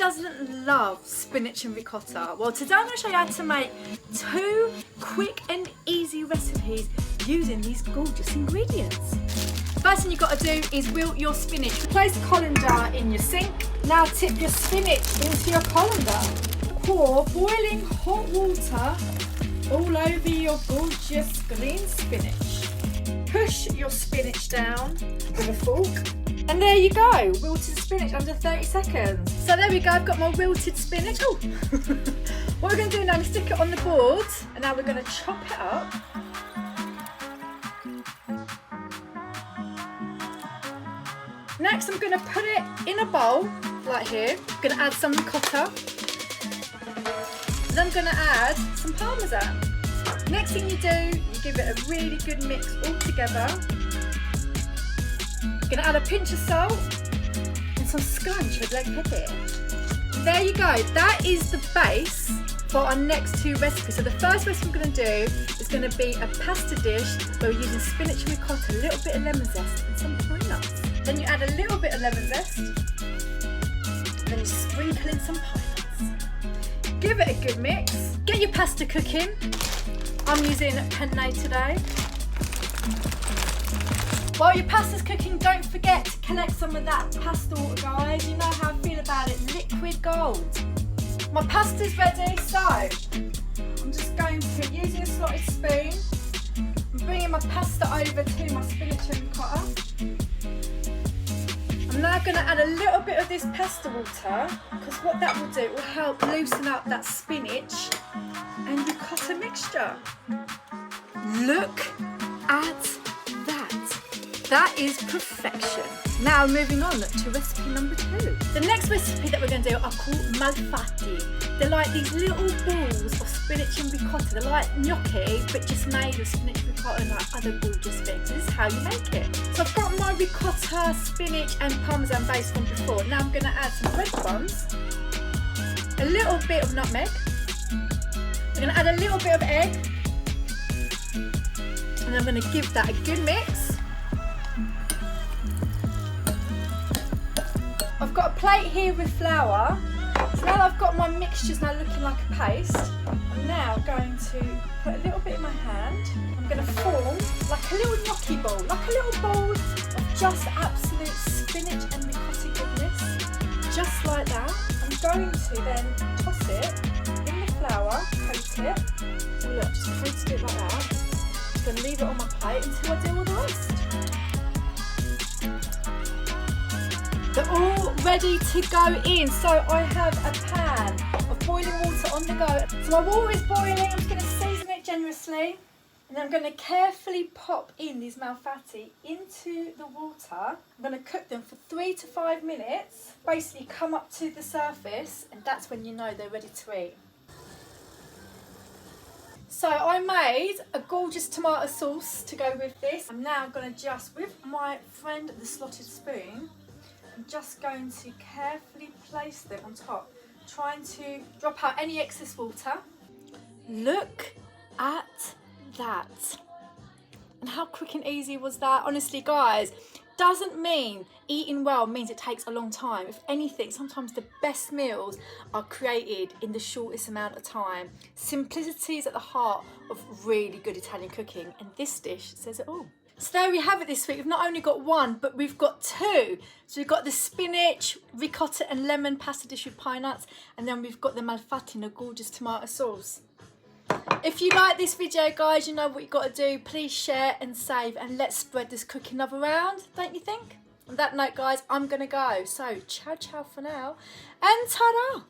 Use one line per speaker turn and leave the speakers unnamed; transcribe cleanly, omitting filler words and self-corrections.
doesn't love spinach and ricotta? Well, today I'm going to show you how to make 2 quick and easy recipes using these gorgeous ingredients. First thing you've got to do is wilt your spinach. Place the colander in your sink. Now tip your spinach into your colander. Pour boiling hot water all over your gorgeous green spinach. Push your spinach down with a fork. And there you go, wilted spinach under 30 seconds. So there we go, I've got my wilted spinach. Oh. What we're going to do now is stick it on the board, and now we're going to chop it up. Next I'm going to put it in a bowl, like here. I'm going to add some ricotta. Then I'm going to add some parmesan. Next thing you do, you give it a really good mix all together. I'm going to add a pinch of salt and some scrunch with leg pepper. There you go, that is the base for our next 2 recipes. So the first recipe we're going to do is going to be a pasta dish where we're using spinach and ricotta, a little bit of lemon zest and some pine nuts. Then you add a little bit of lemon zest, then you sprinkle in some pine nuts. Give it a good mix. Get your pasta cooking. I'm using penne today. While your pasta's cooking, don't forget to collect some of that pasta water, guys. You know how I feel about it, liquid gold. My pasta's ready, so I'm just going to, using a slotted spoon, I'm bringing my pasta over to my spinach and ricotta. I'm now going to add a little bit of this pasta water, because what that will do, it will help loosen up that spinach and ricotta mixture. Look at that. That is perfection. Now moving on to recipe number 2. The next recipe that we're going to do are called malfatti. They're like these little balls of spinach and ricotta. They're like gnocchi, but just made with spinach, ricotta and like other gorgeous things. This is how you make it. So I've got my ricotta, spinach and parmesan base from before. Now I'm going to add some breadcrumbs, a little bit of nutmeg. I'm going to add a little bit of egg, and I'm going to give that a good mix. I've got a plate here with flour. So now I've got my mixtures now looking like a paste, I'm now going to put a little bit in my hand. I'm going to form like a little gnocchi ball, like a little ball of just absolute spinach and ricotta goodness. Just like that. I'm going to then toss it in the flour, coat it. So look, just coated it like that. Just going to leave it on my plate until I do all the rest. They're all ready to go in. So I have a pan of boiling water on the go. So my water is boiling, I'm just going to season it generously. And then I'm going to carefully pop in these malfatti into the water. I'm going to cook them for 3 to 5 minutes. Basically come up to the surface, and that's when you know they're ready to eat. So I made a gorgeous tomato sauce to go with this. I'm now going to just, with my friend the slotted spoon, I'm just going to carefully place them on top, trying to drop out any excess water. Look at that. And how quick and easy was that? Honestly, guys, doesn't mean eating well means it takes a long time. If anything, sometimes the best meals are created in the shortest amount of time. Simplicity is at the heart of really good Italian cooking, and this dish says it all. So there we have it this week. We've not only got 1, but we've got 2. So we've got the spinach, ricotta and lemon pasta dish with pine nuts, and then we've got the malfatti in a gorgeous tomato sauce. If you like this video, guys, you know what you've got to do. Please share and save, and let's spread this cooking love around, don't you think? On that note, guys, I'm going to go. So ciao, ciao for now, and ta-da!